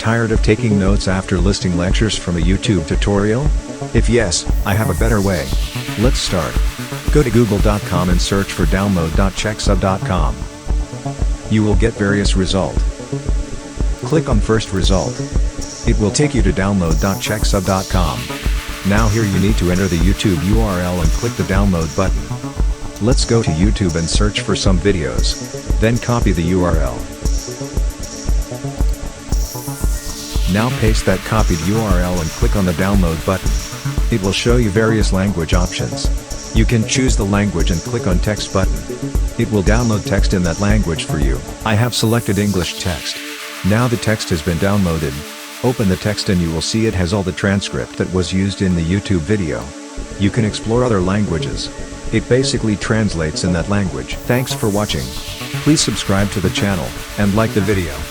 tired of taking notes after listening lectures from a YouTube tutorial? If yes, I have a better way. Let's start. Go to google.com and search for download.checksub.com. You will get various results. Click on first result. It will take you to download.checksub.com. Now here you need to enter the YouTube URL and click the download button. Let's go to YouTube and search for some videos. Then copy the URL. Now paste that copied URL and click on the download button. It will show you various language options. You can choose the language and click on text button. It will download text in that language for you. I have selected English text. Now the text has been downloaded. Open the text and you will see it has all the transcript that was used in the YouTube video. You can explore other languages. It basically translates in that language. Thanks for watching. Please subscribe to the channel, and like the video.